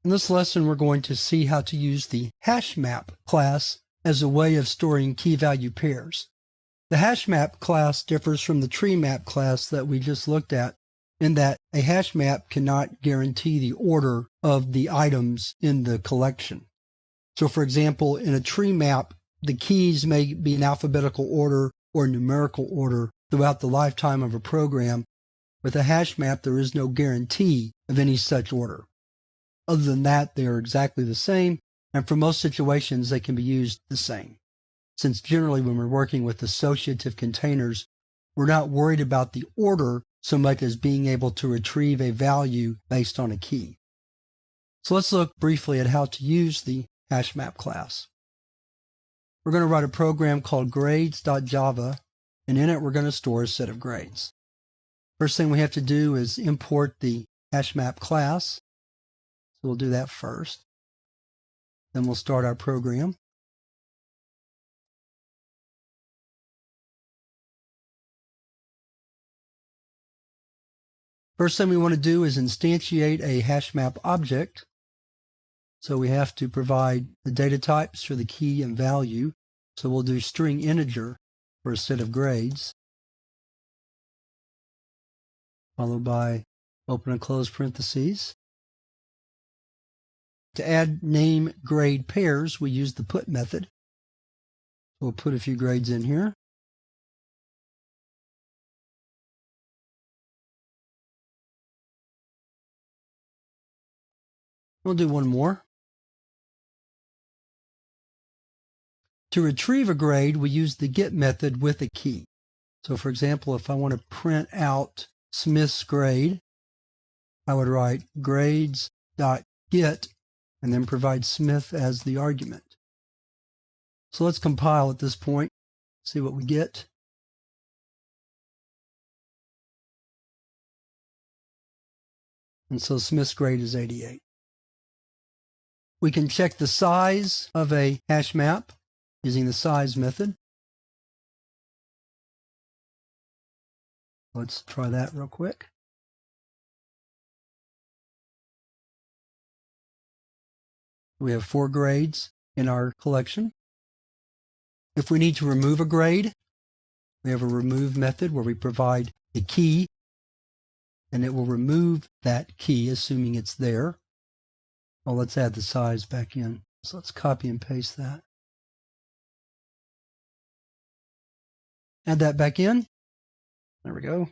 In this lesson, we're going to see how to use the Hashmap class as a way of storing key-value pairs. The Hashmap class differs from the TreeMap class that we just looked at in that a hash map cannot guarantee the order of the items in the collection. So, for example, in a tree map, the keys may be in alphabetical order or numerical order throughout the lifetime of a program. With a hash map, there is no guarantee of any such order. Other than that, they are exactly the same, and for most situations, they can be used the same. Since generally when we're working with associative containers, we're not worried about the order so much as being able to retrieve a value based on a key. So let's look briefly at how to use the Hashmap class. We're going to write a program called grades.java, and in it we're going to store a set of grades. First thing we have to do is import the Hashmap class. So we'll do that first. Then we'll start our program. First thing we want to do is instantiate a Hashmap object. So we have to provide the data types for the key and value. So we'll do string integer for a set of grades, followed by open and close parentheses. To add name grade pairs, we use the put method. We'll put a few grades in here. We'll do one more. To retrieve a grade, we use the get method with a key. So for example, if I want to print out Smith's grade, I would write grades.get and then provide Smith as the argument. So let's compile at this point, see what we get. And so Smith's grade is 88. We can check the size of a hash map using the size method. Let's try that real quick. We have 4 grades in our collection. If we need to remove a grade, we have a remove method where we provide the key, and it will remove that key, assuming it's there. Well, let's add the size back in. So let's copy and paste that. Add that back in. There we go.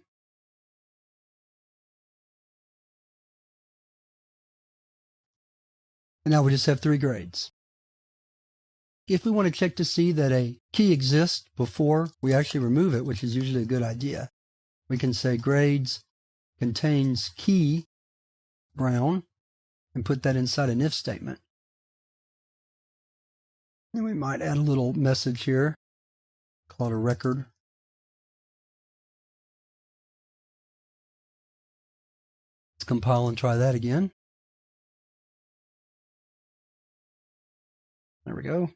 And now we just have 3 grades. If we want to check to see that a key exists before we actually remove it, which is usually a good idea, we can say grades contains key brown and put that inside an if statement. And we might add a little message here, call it a record. Let's compile and try that again. There we go.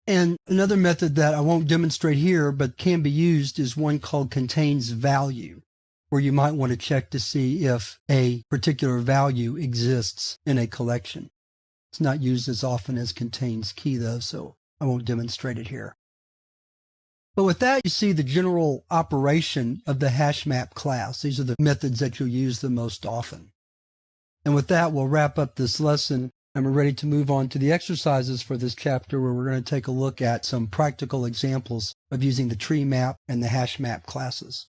And another method that I won't demonstrate here but can be used is one called contains value, where you might want to check to see if a particular value exists in a collection. It's not used as often as contains key though, so I won't demonstrate it here. But with that, you see the general operation of the Hashmap class. These are the methods that you'll use the most often. And with that, we'll wrap up this lesson, and we're ready to move on to the exercises for this chapter, where we're going to take a look at some practical examples of using the tree map and the Hashmap classes.